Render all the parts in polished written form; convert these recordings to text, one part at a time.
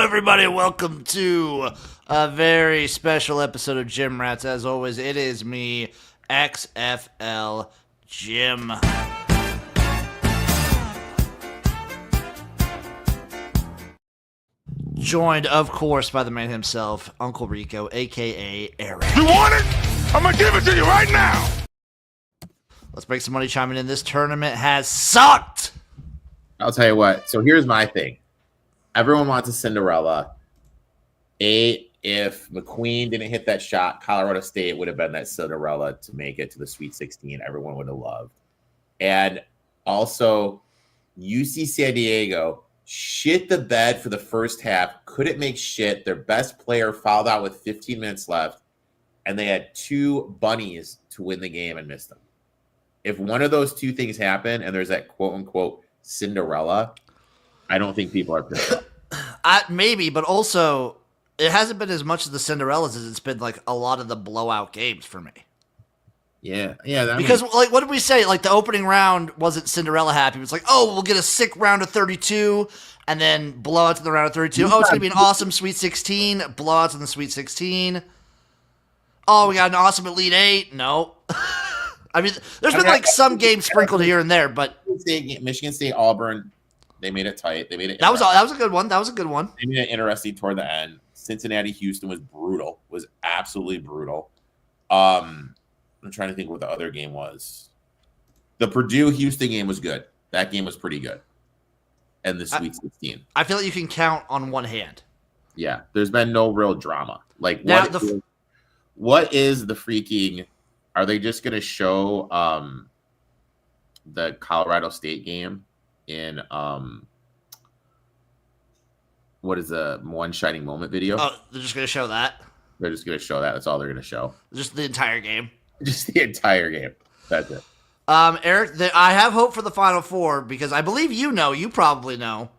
everybody. Welcome to a very special episode of Gym Rats. As always, it is me, XFL Jim. Joined, of course, by the man himself, Uncle Rico, a.k.a. Eric. You want it? I'm going to give it to you right now. Let's make some money chiming in. This tournament has sucked. I'll tell you what. So here's my thing. Everyone wants a Cinderella. If McQueen didn't hit that shot, Colorado State would have been that Cinderella to make it to the Sweet 16. Everyone would have loved. And also, UC San Diego shit the bed for the first half. Couldn't make shit. Their best player fouled out with 15 minutes left. And they had two bunnies to win the game and missed them. If one of those two things happen and there's that quote-unquote Cinderella, I don't think people are pissed off. Maybe, but also, it hasn't been as much of the Cinderellas as it's been like a lot of the blowout games for me. Yeah. Because, like, what did we say? Like, the opening round wasn't Cinderella happy. It was like, oh, we'll get a sick round of 32, and then blowouts in the round of 32. Oh, it's going to be an awesome Sweet 16. Blowouts in the Sweet 16. Oh, we got an awesome Elite 8. No. I mean, there's been, like, some games sprinkled here and there, but... Michigan State, Auburn, they made it tight. They made it. That was a good one. That was a good one. They made it interesting toward the end. Cincinnati, Houston was brutal. Was absolutely brutal. I'm trying to think what the other game was. The Purdue Houston game was good. That game was pretty good. And the Sweet 16. I feel like you can count on one hand. Yeah, there's been no real drama. Like, now, what is the freaking? Are they just going to show the Colorado State game in what is the One Shining Moment video? Oh, they're just going to show that? They're just going to show that. That's all they're going to show. Just the entire game. Just the entire game. That's it. Eric, I have hope for the Final Four because I believe you probably know.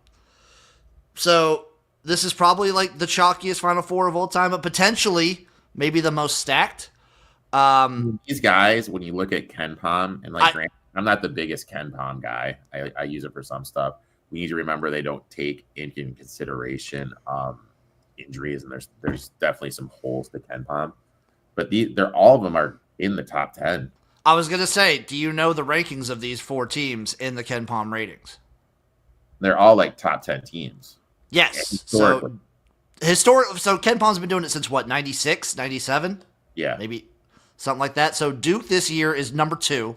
So this is probably like the chalkiest Final Four of all time, but potentially maybe the most stacked. These guys, when you look at KenPom, and like I'm not the biggest KenPom guy. I use it for some stuff. We need to remember they don't take into consideration injuries, and there's definitely some holes to KenPom. But they're all of them are in the top 10. I was gonna say, do you know the rankings of these four teams in the KenPom ratings? They're all like top 10 teams. Yes. So KenPom's been doing it since what, 96, 97? Yeah. Maybe something like that. So Duke this year is number 2.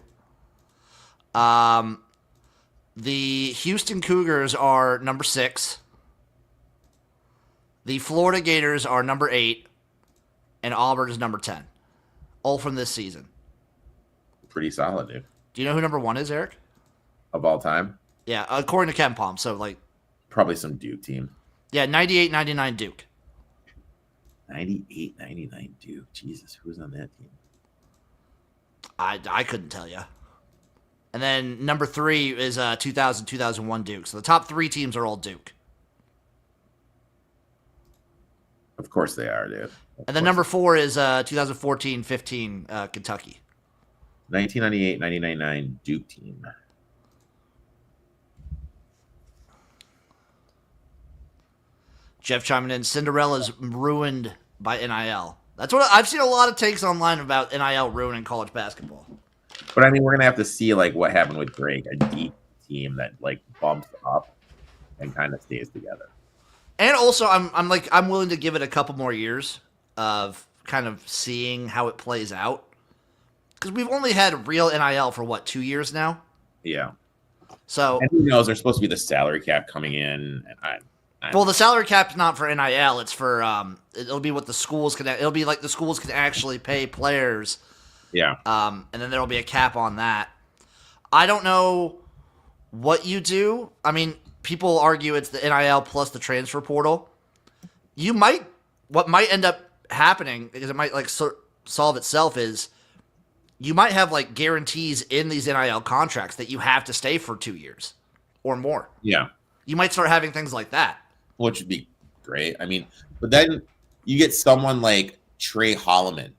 The Houston Cougars are number 6. The Florida Gators are number 8. And Auburn is number 10. All from this season. Pretty solid, dude. Do you know who number 1 is, Eric? Of all time? Yeah, according to KenPom. So, like... Probably some Duke team. Yeah, 98-99 Duke. 98-99 Duke. Jesus, who's on that team? I couldn't tell you. And then number 3 is 2000-2001 Duke. So the top 3 teams are all Duke. Of course they are, dude. And then number 4 is 2014-15 Kentucky. 1998-99 Duke team. Jeff chiming in, Cinderella's ruined by NIL. That's what I've seen a lot of takes online about NIL ruining college basketball. But I mean, we're gonna have to see like what happened with Drake, a deep team that like bumps up and kind of stays together. And also, I'm willing to give it a couple more years of kind of seeing how it plays out. Because we've only had real NIL for, 2 years now? Yeah. So, and who knows? There's supposed to be the salary cap coming in. And well, the salary cap's not for NIL. It's for, it'll be what the schools can, it'll be like the schools can actually pay players. Yeah. And then there'll be a cap on that. I don't know what you do. I mean, people argue it's the NIL plus the transfer portal. What might end up happening, because it might like solve itself, is you might have like guarantees in these NIL contracts that you have to stay for 2 years or more. Yeah. You might start having things like that. Which would be great. I mean, but then you get someone like Trey Holloman,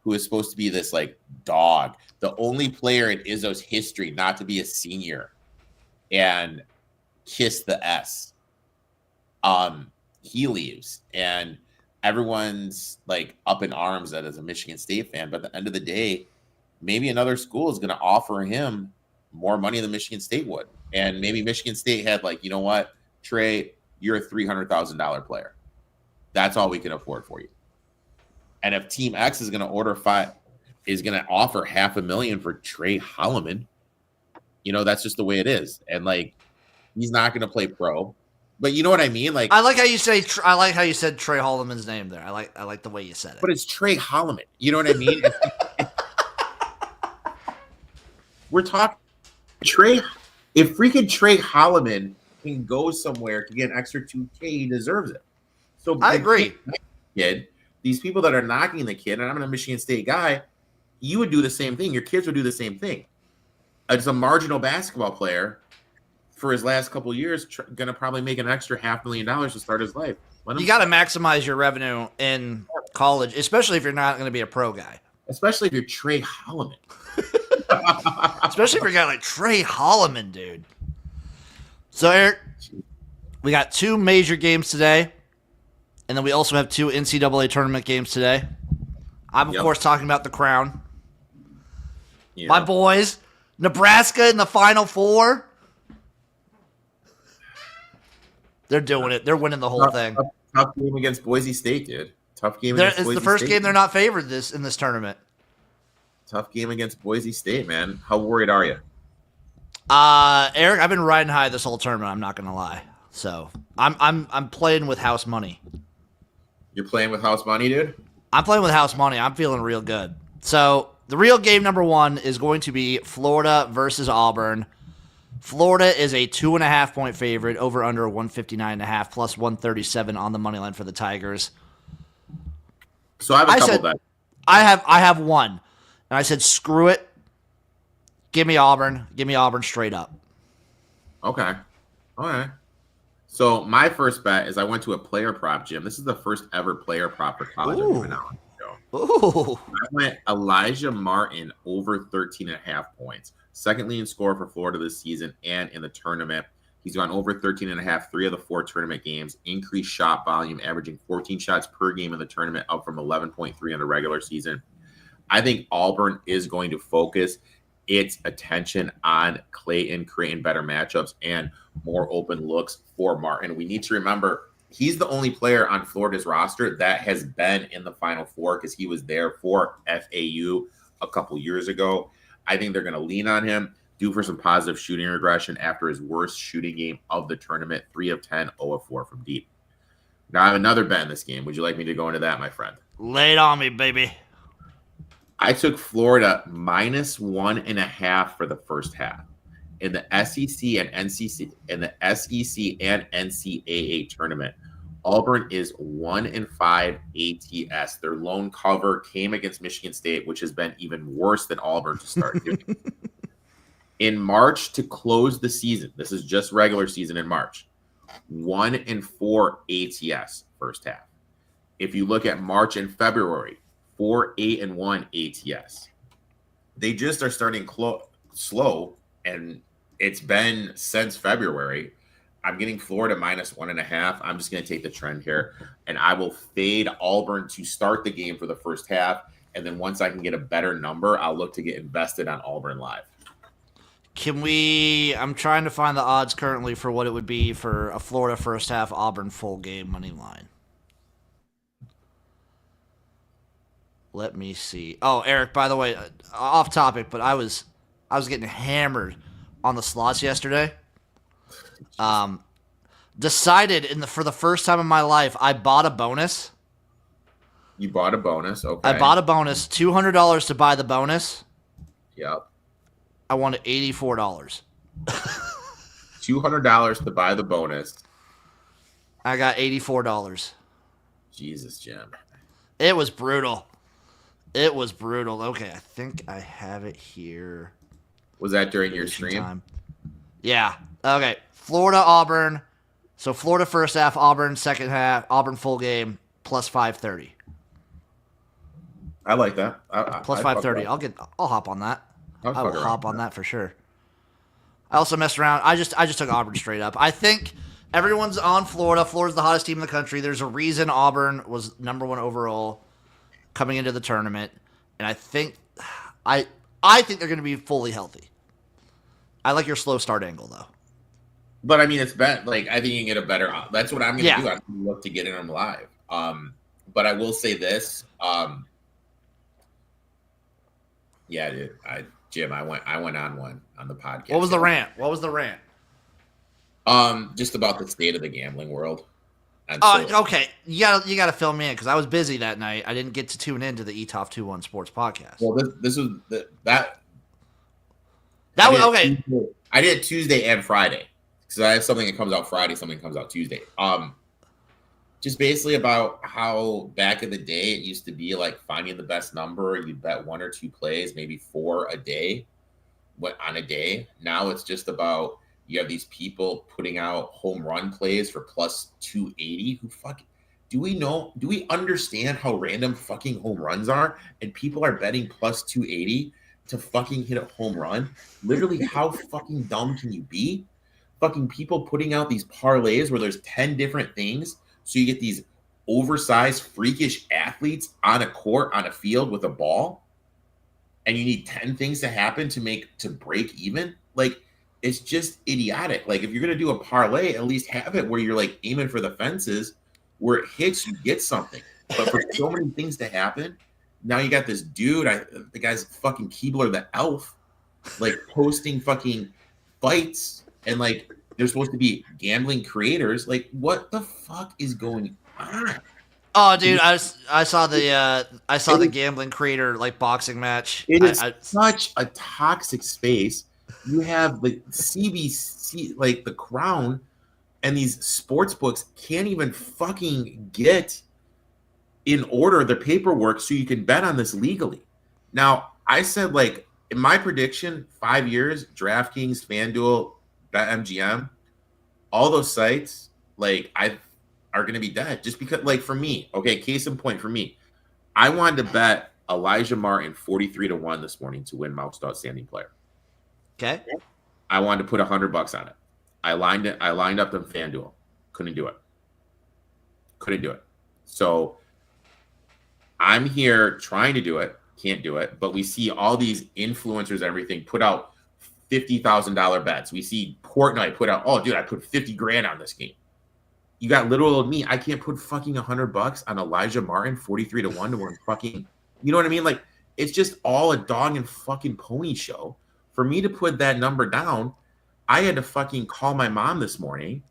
who is supposed to be this like dog, the only player in Izzo's history not to be a senior and kiss the S. he leaves, and everyone's like up in arms that as a Michigan State fan. But at the end of the day, maybe another school is going to offer him more money than Michigan State would, and maybe Michigan State had like, you know what, Trey, you're a $300,000 player. That's all we can afford for you. And if Team X is going to offer $500,000 for Trey Holloman, that's just the way it is. And like, he's not going to play pro, but you know what I mean? Like, I like how you say, I like how you said Trey Holloman's name there. I like the way you said it. But it's Trey Holloman. You know what I mean? We're talking Trey. If freaking Trey Holloman can go somewhere to get an extra $2K, he deserves it. So I agree. Kid, these people that are knocking the kid, and I'm a Michigan State guy, you would do the same thing. Your kids would do the same thing. As a marginal basketball player, for his last couple of years, going to probably make an extra $500,000 to start his life. You got to maximize your revenue in college, especially if you're not going to be a pro guy. Especially if you're Trey Holloman. Especially if you're a guy like Trey Holloman, dude. So, Eric, we got 2 major games today, and then we also have 2 NCAA tournament games today. I'm, of course, talking about the Crown. Yeah. My boys, Nebraska in the Final Four. They're doing it. They're winning the whole thing. Tough game against Boise State, dude. Tough game against Boise State. It's the first game they're not favored in this tournament. Tough game against Boise State, man. How worried are you? Eric, I've been riding high this whole tournament. I'm not gonna lie. So I'm playing with house money. You're playing with house money, dude? I'm playing with house money. I'm feeling real good. So the real game number 1 is going to be Florida versus Auburn. Florida is a 2.5-point favorite, over under 159.5 plus 137 on the money line for the Tigers. So I have a couple bets. I have one, and I said screw it. Give me Auburn. Give me Auburn straight up. Okay. All right. So my first bet is I went to a player prop, Jim. This is the first ever player prop for college. Ooh. I went Elijah Martin over 13.5 points. Second leading scorer for Florida this season and in the tournament. He's gone over 13.5, 3 of the 4 tournament games. Increased shot volume, averaging 14 shots per game in the tournament, up from 11.3 in the regular season. I think Auburn is going to focus its attention on Clayton, creating better matchups and more open looks for Martin. We need to remember he's the only player on Florida's roster that has been in the Final Four because he was there for FAU a couple years ago. I think they're going to lean on him, due for some positive shooting regression after his worst shooting game of the tournament, 3 of 10, 0 of 4 from deep. Now, I have another bet in this game. Would you like me to go into that, my friend? Lay it on me, baby. I took Florida minus 1.5 for the first half. In the SEC and NCAA tournament, Auburn is 1-5 ATS. Their lone cover came against Michigan State, which has been even worse than Auburn to start doing. In March to close the season, this is just regular season in March, 1-4 ATS first half. If you look at March and February, 4-8-1 ATS. They just are starting slow, and it's been since February. I'm getting Florida minus 1.5. I'm just going to take the trend here, and I will fade Auburn to start the game for the first half. And then once I can get a better number, I'll look to get invested on Auburn live. I'm trying to find the odds currently for what it would be for a Florida first half, Auburn full game money line. Let me see. Oh, Eric, by the way, off topic, but I was getting hammered on the slots yesterday. Decided for the first time in my life, I bought a bonus. You bought a bonus, okay. I bought a bonus, $200 to buy the bonus. Yep. I won $84. $200 to buy the bonus. I got $84. Jesus, Jim. It was brutal. Okay, I think I have it here. Was that during your stream? Time. Yeah. Okay. Florida, Auburn. So Florida first half, Auburn second half, Auburn full game, plus 530. I like that. Plus 530. I'll hop on that. I will hop on that for sure. I also messed around. I just took Auburn straight up. I think Everyone's on Florida. Florida's the hottest team in the country. There's a reason Auburn was #1 overall coming into the tournament, and I think they're going to be fully healthy. I like your slow start angle though. But I mean, it's better. Like, I think you can get a better. That's what I'm going to do. I'm going to look to get in them live. But I will say this. Yeah, dude. Jim, I went on one on the podcast. What was the rant? Just about the state of the gambling world. Okay. You gotta fill me in because I was busy that night. I didn't get to tune into the ETOF 21 Sports podcast. Well, this was that was okay. I did it Tuesday and Friday because I have something that comes out Friday, something that comes out Tuesday. Just basically about how back in the day it used to be like finding the best number. You'd bet 1 or 2 plays, maybe 4 a day. On a day. Now it's just about you have these people putting out home run plays for plus 280. Do we understand how random fucking home runs are? And people are betting plus 280 to fucking hit a home run. Literally, how fucking dumb can you be? Fucking people putting out these parlays where there's 10 different things. So you get these oversized, freakish athletes on a court, on a field with a ball. And you need 10 things to happen to break even. Like, it's just idiotic. Like, if you're going to do a parlay, at least have it where you're like aiming for the fences, where it hits, you get something. But for so many things to happen, now you got this dude, the guy's fucking Keebler the Elf, like posting fucking fights, and like they're supposed to be gambling creators. Like, what the fuck is going on? Oh, dude, I saw the gambling creator like boxing match. It is such a toxic space. You have the CBC, like the Crown, and these sports books can't even fucking get in order the paperwork so you can bet on this legally. Now, I said, like, in my prediction, 5 years, DraftKings, FanDuel, BetMGM, all those sites, like, are going to be dead. Just because, like, for me, okay, case in point for me, I wanted to bet Elijah Martin 43-1 this morning to win Most Outstanding Player. Okay. I wanted to put $100 on it. I lined up on FanDuel. Couldn't do it. So I'm here trying to do it. Can't do it. But we see all these influencers and everything put out $50,000 bets. We see Portnoy put out, oh, dude, I put 50 grand on this game. You got little old me. I can't put fucking $100 on Elijah Martin 43-1 to win fucking, you know what I mean? Like, it's just all a dog and fucking pony show. For me to put that number down, I had to fucking call my mom this morning.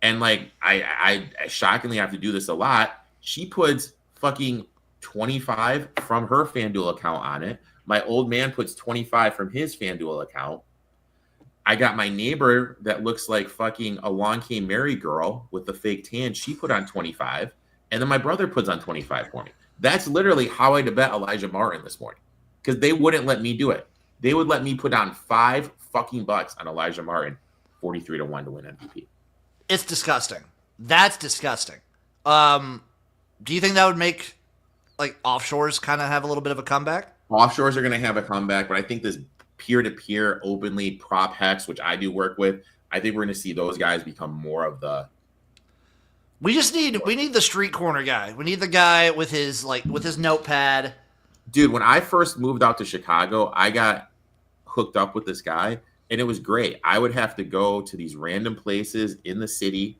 And like, I shockingly have to do this a lot. She puts fucking 25 from her FanDuel account on it. My old man puts 25 from his FanDuel account. I got my neighbor that looks like fucking Along Came Mary girl with the fake tan. She put on 25. And then my brother puts on 25 for me. That's literally how I had to bet Elijah Martin this morning. Because they wouldn't let me do it. They would let me put down $5 fucking bucks on Elijah Martin, 43-1 to win MVP. It's disgusting. That's disgusting. Do you think that would make like offshores kind of have a little bit of a comeback? Offshores are going to have a comeback, but I think this peer-to-peer openly prop hex, which I do work with, I think we're going to see those guys become more of the. We need the street corner guy. We need the guy with his notepad. Dude, when I first moved out to Chicago, I got hooked up with this guy, and it was great. I would have to go to these random places in the city.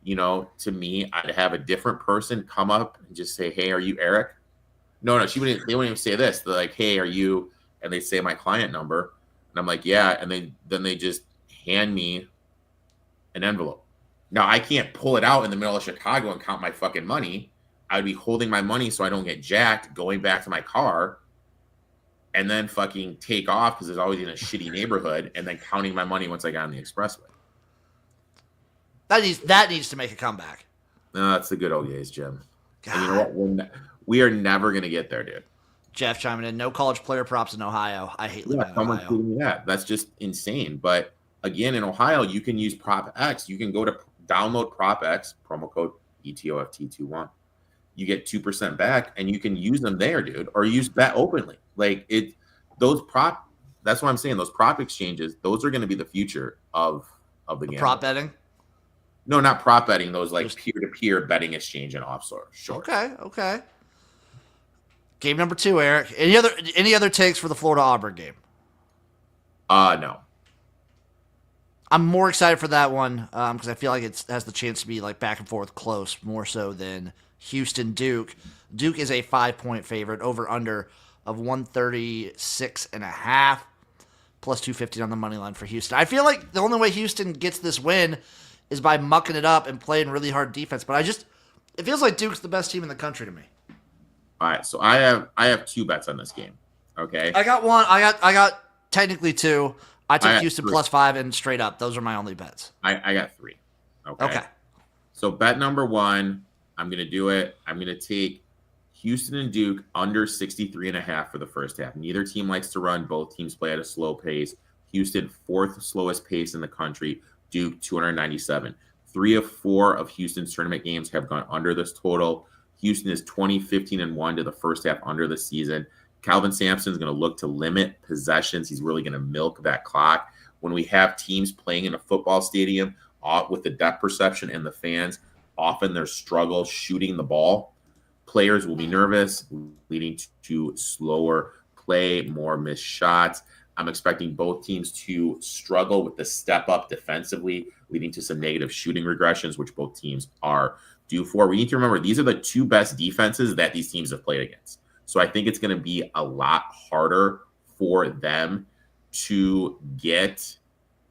You know, to me, I'd have a different person come up and just say, "Hey, are you Eric?" No, they wouldn't even say this. They're like, "Hey, are you?" And they say my client number, and I'm like, "Yeah." And then they just hand me an envelope. Now I can't pull it out in the middle of Chicago and count my fucking money. I'd be holding my money so I don't get jacked, going back to my car, and then fucking take off because it's always in a shitty neighborhood, and then counting my money once I got on the expressway. That needs to make a comeback. No, that's the good old days, Jim. And you know what? We are never going to get there, dude. Jeff chiming in. No college player props in Ohio. I hate living in Ohio. Tweeting me that. That's just insane. But again, in Ohio, you can use Prop X. You can go to download Prop X, promo code ETOFT21. You get 2% back, and you can use them there, dude, or use Bet openly. Like that's what I'm saying. Those prop exchanges, those are going to be the future of the game. Prop betting. No, not prop betting. Those like Just- peer-to-peer betting exchange and offshore. Sure. Okay. Game number 2, Eric. Any other takes for the Florida Auburn game? No. I'm more excited for that one because I feel like it has the chance to be like back and forth close, more so than Houston Duke. Duke is a 5-point favorite, over under of 136.5, plus 250 on the money line for Houston. I feel like the only way Houston gets this win is by mucking it up and playing really hard defense. But it feels like Duke's the best team in the country to me. All right, so I have 2 bets on this game. Okay. I got one. I got technically 2. I took got Houston 3. plus 5 and straight up. Those are my only bets. I got 3. Okay. So bet number 1, I'm going to do it. I'm going to take Houston and Duke under 63.5 for the first half. Neither team likes to run. Both teams play at a slow pace. Houston, 4th slowest pace in the country. Duke, 297. 3 of 4 of Houston's tournament games have gone under this total. Houston is 20-15-1 to the first half under the season. Calvin Sampson is going to look to limit possessions. He's really going to milk that clock. When we have teams playing in a football stadium with the depth perception and the fans, often there's struggle shooting the ball. Players will be nervous, leading to slower play, more missed shots. I'm expecting both teams to struggle with the step up defensively, leading to some negative shooting regressions, which both teams are due for. We need to remember these are the 2 best defenses that these teams have played against. So I think it's going to be a lot harder for them to get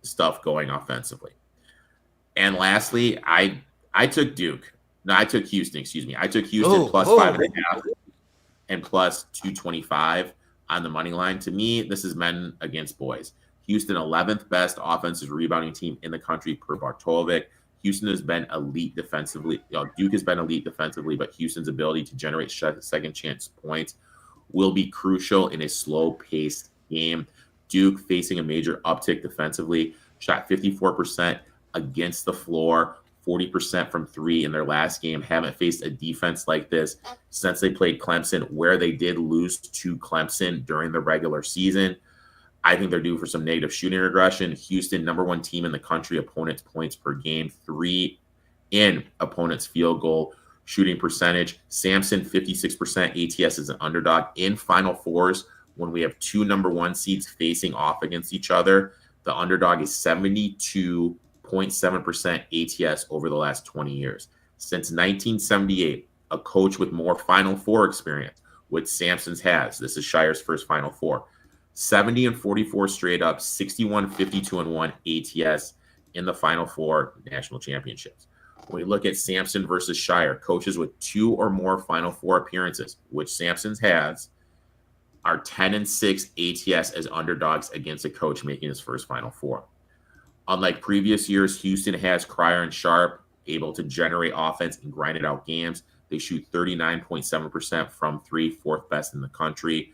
stuff going offensively. And lastly, I took Duke. No, I took Houston, excuse me. I took Houston plus 5.5 and plus 225 on the money line. To me, this is men against boys. Houston, 11th best offensive rebounding team in the country per Bartolovic. Houston has been elite defensively. Duke has been elite defensively, but Houston's ability to generate second chance points will be crucial in a slow-paced game. Duke facing a major uptick defensively, shot 54% against the floor, 40% from 3 in their last game. Haven't faced a defense like this since they played Clemson, where they did lose to Clemson during the regular season. I think they're due for some negative shooting regression. Houston, number 1 team in the country, opponents' points per game, 3 in opponents' field goal shooting percentage. Sampson, 56% ATS as an underdog in Final Fours. When we have 2 number 1 seeds facing off against each other, the underdog is 72.7% ATS over the last 20 years. Since 1978, a coach with more Final Four experience, which Sampson's has. This is Shire's first Final Four. 70-44 straight up, 61-52-1 ATS in the Final Four national championships. When we look at Sampson versus Shire, coaches with 2 or more Final Four appearances, which Sampson's has, are 10-6 ATS as underdogs against a coach making his first Final Four. Unlike previous years, Houston has Cryer and Sharp able to generate offense and grind it out games. They shoot 39.7% from 3, 4th best in the country.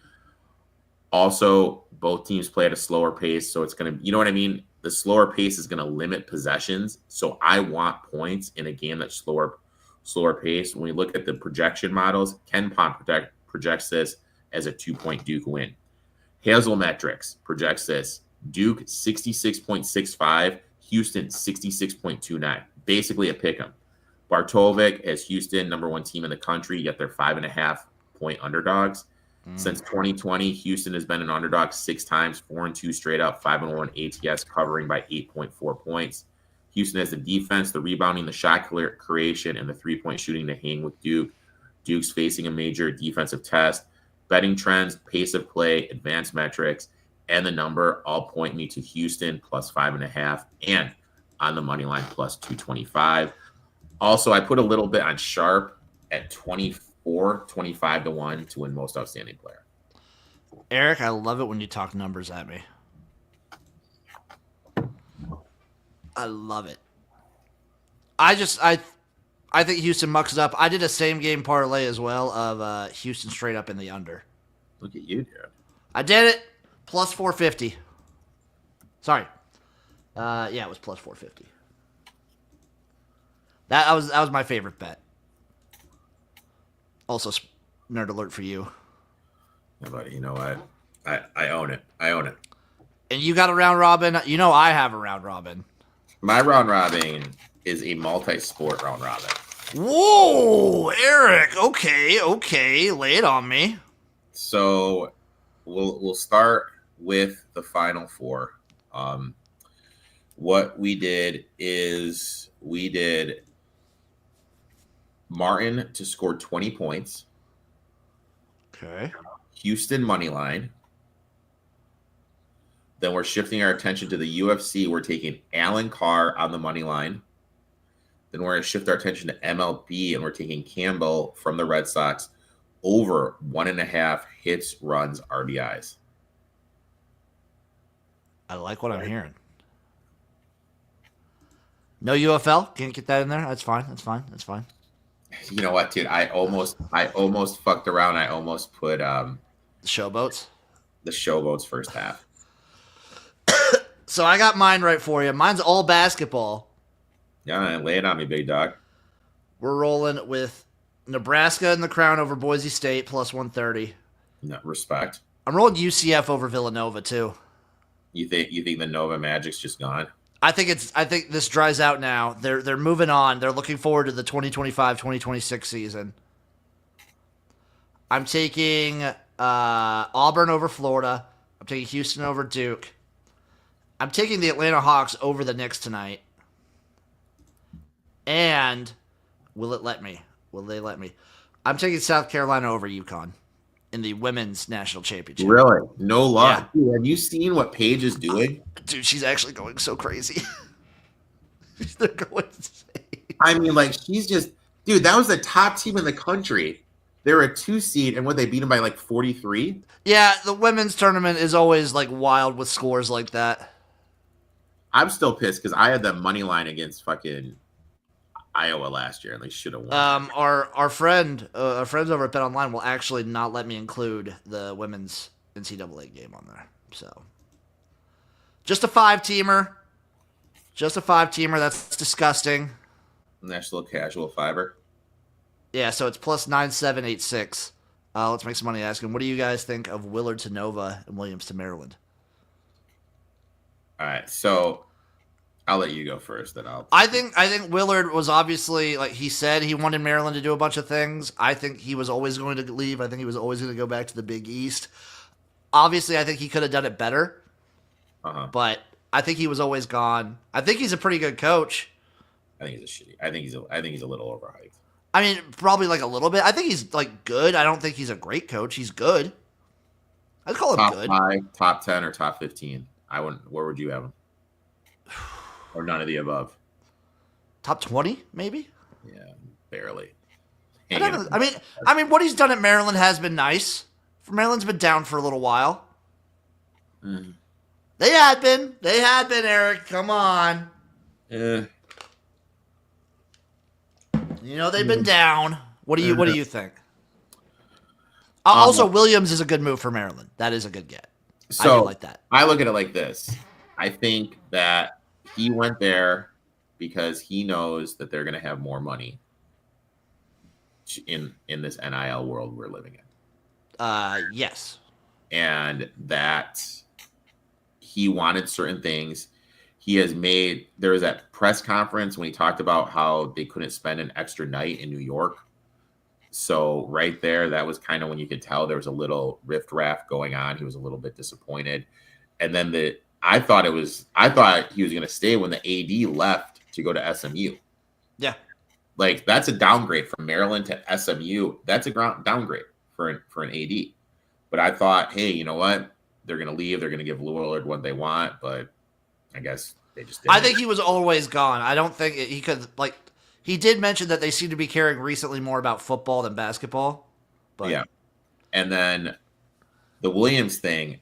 Also, both teams play at a slower pace, so it's going to, you know what I mean? The slower pace is going to limit possessions. So I want points in a game that's slower pace. When we look at the projection models, Ken Pom projects this as a 2-point Duke win. Hazelmetrics projects this: Duke 66.65, Houston 66.29. Basically a pick 'em. Bartolovic as Houston, number 1 team in the country, yet they're 5.5-point underdogs. Since 2020, Houston has been an underdog 6 times, 4-2 straight up, 5-1 ATS, covering by 8.4 points. Houston has the defense, the rebounding, the shot creation, and the 3-point shooting to hang with Duke. Duke's facing a major defensive test. Betting trends, pace of play, advanced metrics, and the number all point me to Houston plus 5.5, and on the money line plus 225. Also, I put a little bit on Sharp at 25-1 to win most outstanding player. Eric, I love it when you talk numbers at me. I love it. I think Houston mucks it up. I did a same game parlay as well of Houston straight up in the under. Look at you, dude. I did it. Plus 450. Sorry. Yeah, it was plus 450. That was my favorite bet. Also, nerd alert for you. Yeah, buddy, you know what? I own it. I own it. And you got a round robin. You know I have a round robin. My round robin is a multi-sport round robin. Whoa, Eric. Okay. Lay it on me. So we'll start with the Final Four. What we did is we did Martin to score 20 points. Okay. Houston money line. Then we're shifting our attention to the UFC. We're taking Alan Carr on the money line. Then we're going to shift our attention to MLB, and we're taking Campbell from the Red Sox over 1.5 hits, runs, RBIs. I like what I'm hearing. No UFL? Can't get that in there? That's fine. You know what, dude? I almost fucked around. I almost put The Showboats? the Showboats first half. So I got mine right for you. Mine's all basketball. Yeah, lay it on me, big dog. We're rolling with Nebraska in the crown over Boise State plus 130. No, respect. I'm rolling UCF over Villanova too. You think the Nova Magic's just gone? I think this dries out now. They're moving on. They're looking forward to the 2025-2026 season. I'm taking Auburn over Florida. I'm taking Houston over Duke. I'm taking the Atlanta Hawks over the Knicks tonight. And will it let me? Will they let me? I'm taking South Carolina over UConn in the women's national championship. Really? No luck. Yeah. Dude, have you seen what Paige is doing? Dude, she's actually going so crazy. They're going insane. I mean, like, she's just... Dude, that was the top team in the country. They were a 2 seed, and they beat them by, like, 43? Yeah, the women's tournament is always, like, wild with scores like that. I'm still pissed because I had the money line against fucking Iowa last year, and they should have won. Our friends over at BetOnline will actually not let me include the women's NCAA game on there. So, just a 5-teamer. That's disgusting. National Casual Fiber. Yeah, so it's plus 9786. Let's make some money asking. What do you guys think of Willard to Nova and Williams to Maryland? All right, so I'll let you go first. Then I think Willard was obviously, like he said, he wanted Maryland to do a bunch of things. I think he was always going to leave. I think he was always going to go back to the Big East. Obviously, I think he could have done it better. But I think he was always gone. I think he's a pretty good coach. I think he's a little overhyped. I mean, probably like a little bit. I think he's like good. I don't think he's a great coach. He's good. I'd call him good. Top 5, top 10, or top 15. I wouldn't. Where would you have him? Or none of the above? Top 20, maybe. Yeah, barely. I mean, what he's done at Maryland has been nice. Maryland's been down for a little while. Mm. They had been, Eric. Come on. Yeah. You know they've been down. What do you think? Also, Williams is a good move for Maryland. That is a good get. So I do like that. I look at it like this. I think that he went there because he knows that they're going to have more money in this NIL world we're living in. Yes. And that he wanted certain things. There was that press conference when he talked about how they couldn't spend an extra night in New York. So right there, that was kind of when you could tell there was a little riff-raff going on. He was a little bit disappointed. And then I thought he was going to stay when the AD left to go to SMU. Yeah. Like, that's a downgrade from Maryland to SMU. That's a downgrade for an AD. But I thought, hey, you know what? They're going to leave. They're going to give Lillard what they want. But I guess they just didn't. I think he was always gone. I don't think he could, like, he did mention that they seem to be caring recently more about football than basketball. But yeah. And then the Williams thing,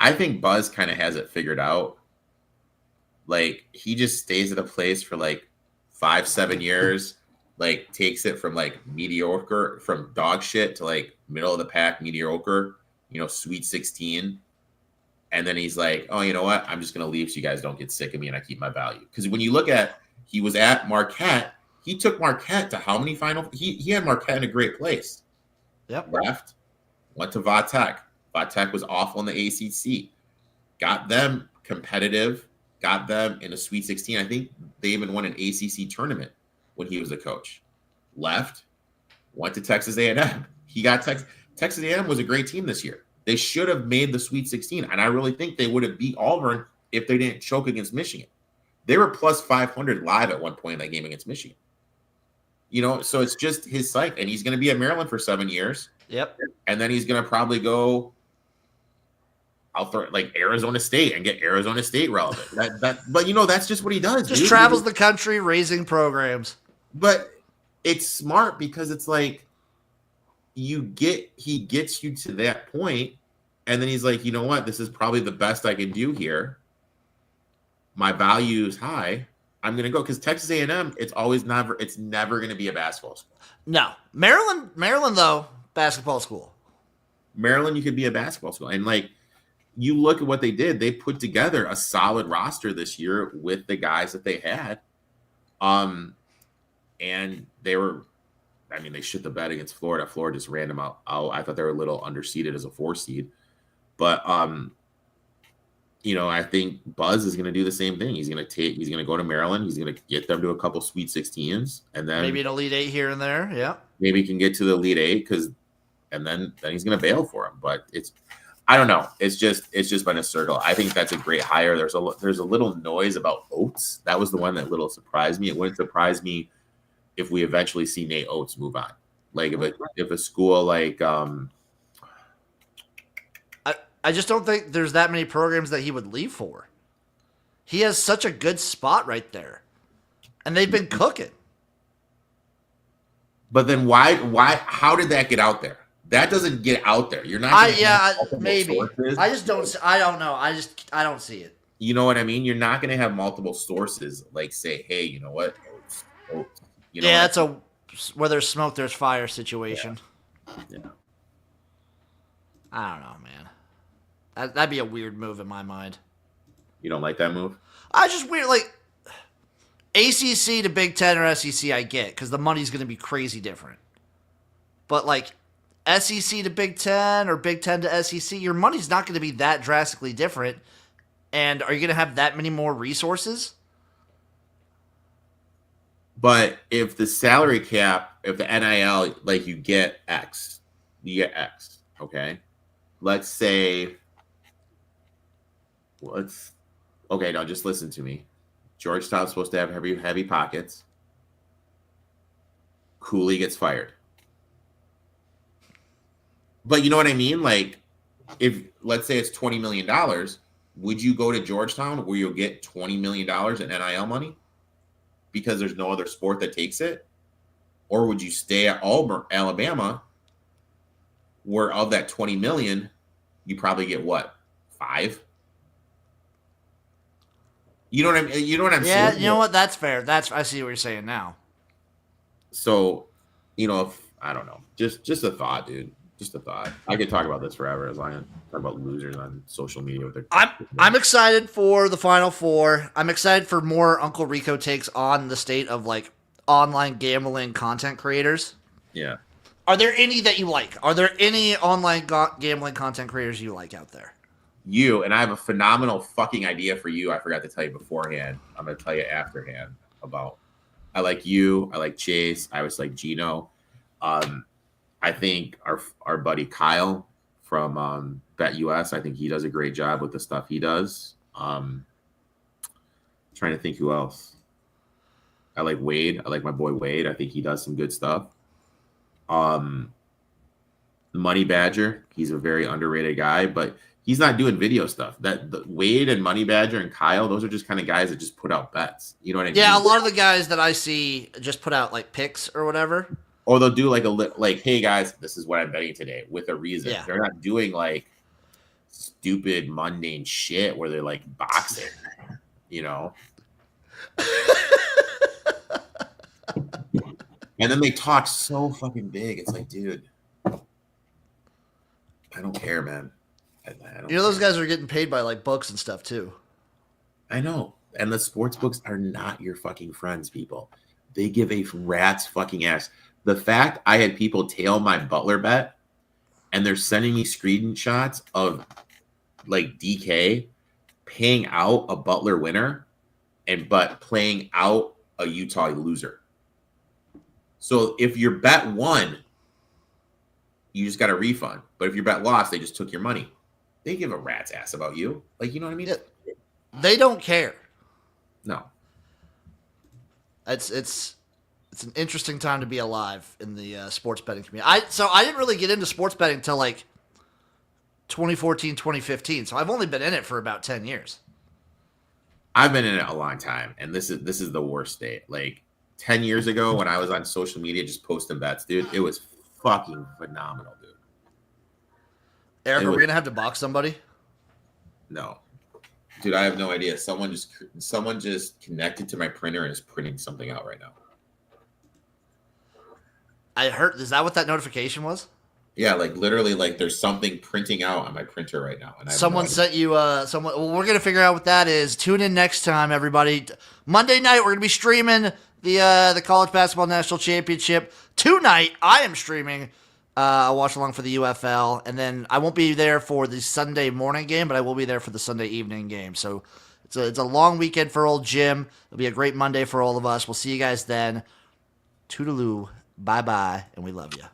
I think Buzz kind of has it figured out. Like, he just stays at a place for like 5-7 years, like takes it from like mediocre, from dog shit to like middle of the pack mediocre, Sweet 16. And then he's like, oh, you know what? I'm just going to leave so you guys don't get sick of me and I keep my value. Because when you look at, he was at Marquette. He took Marquette to how many final? He had Marquette in a great place. Yep. Left, went to Va Tech. Va Tech was awful in the ACC. Got them competitive got them in a Sweet 16. I think they even won an ACC tournament when he was a coach. Left, went to Texas A&M. He got Texas A&M was a great team this year. They should have made the Sweet 16, and I really think they would have beat Auburn if they didn't choke against Michigan. They were plus 500 live at one point in that game against Michigan. So it's just his psyche, and he's going to be at Maryland for 7 years. Yep. And then he's going to probably go out for like Arizona State and get Arizona State relevant. But that's just what he does. Just travels the country raising programs. But it's smart because it's like he gets you to that point, and then he's like, you know what? This is probably the best I can do here. My value is high. I'm going to go because Texas A&M, it's never going to be a basketball school. No. Maryland though, basketball school. Maryland, you could be a basketball school. And like, you look at what they did. They put together a solid roster this year with the guys that they had. And they shit the bed against Florida. Florida just ran them out. I thought they were a little underseeded as a 4 seed. But, I think Buzz is going to do the same thing. He's going to go to Maryland. He's going to get them to a couple Sweet 16s, and then maybe an Elite 8 here and there. Yeah, maybe he can get to the Elite 8 and then he's going to bail for him. But I don't know. It's just been a circle. I think that's a great hire. There's a little noise about Oates. That was the one that little surprised me. It wouldn't surprise me if we eventually see Nate Oates move on. Like if a school like I just don't think there's that many programs that he would leave for. He has such a good spot right there. And they've been cooking. But then why how did that get out there? That doesn't get out there. You're not maybe. Sources. I don't know. I don't see it. You know what I mean? You're not going to have multiple sources like say, "Hey, you know what? Oates." That's where there's smoke there's fire situation. Yeah. I don't know, man. That'd be a weird move in my mind. You don't like that move? I just weird, like ACC to Big Ten or SEC. I get because the money's going to be crazy different. But like SEC to Big Ten or Big Ten to SEC, your money's not going to be that drastically different. And are you going to have that many more resources? But if the salary cap, if the NIL, like you get X, okay? Let's say. Just listen to me. Georgetown's supposed to have heavy pockets. Cooley gets fired. But you know what I mean? Like, if let's say it's $20 million, would you go to Georgetown where you'll get $20 million in NIL money because there's no other sport that takes it? Or would you stay at Alabama where of that $20 million, you probably get what? 5? You know what I'm saying? Yeah, you know what? That's fair. I see what you're saying now. So, I don't know. Just a thought, dude. Just a thought. I could talk about this forever as long as I talk about losers on social media with their. I'm excited for the Final Four. I'm excited for more Uncle Rico takes on the state of like online gambling content creators. Yeah. Are there any that you like? Are there any online gambling content creators you like out there? And I have a phenomenal fucking idea for you. I forgot to tell you beforehand. I'm going to tell you afterhand about. I like you. I like Chase. I was like Gino. I think our buddy Kyle from BetUS. I think he does a great job with the stuff he does. Trying to think who else. I like Wade. I like my boy Wade. I think he does some good stuff. Money Badger. He's a very underrated guy, but he's not doing video stuff. Wade and Money Badger and Kyle, those are just kind of guys that just put out bets. You know what I mean? Yeah, a lot of the guys that I see just put out like picks or whatever. Or they'll do like, hey guys, this is what I'm betting today with a reason. Yeah. They're not doing like stupid mundane shit where they're like boxing, And then they talk so fucking big. It's like, dude, I don't care, man. Those guys are getting paid by like books and stuff too. I know. And the sports books are not your fucking friends, people. They give a rat's fucking ass. The fact I had people tail my Butler bet and they're sending me screenshots of like DK paying out a Butler winner but playing out a Utah loser. So if your bet won, you just got a refund. But if your bet lost, they just took your money. They give a rat's ass about you. Like, you know what I mean? They don't care. No. It's an interesting time to be alive in the sports betting community. I didn't really get into sports betting until like 2014, 2015. So I've only been in it for about 10 years. I've been in it a long time, and this is the worst state. Like 10 years ago when I was on social media just posting bets, dude, it was fucking phenomenal, dude. Eric, are we gonna have to box somebody? No. Dude, I have no idea. Someone just connected to my printer and is printing something out right now. I heard. Is that what that notification was? Yeah, like literally, like there's something printing out on my printer right now. And someone sent you someone. Well, we're gonna figure out what that is. Tune in next time, everybody. Monday night we're gonna be streaming the college basketball national championship. Tonight I am streaming. I'll watch along for the UFL, and then I won't be there for the Sunday morning game, but I will be there for the Sunday evening game. So it's a long weekend for old Jim. It'll be a great Monday for all of us. We'll see you guys then. Toodaloo, bye bye, and we love you.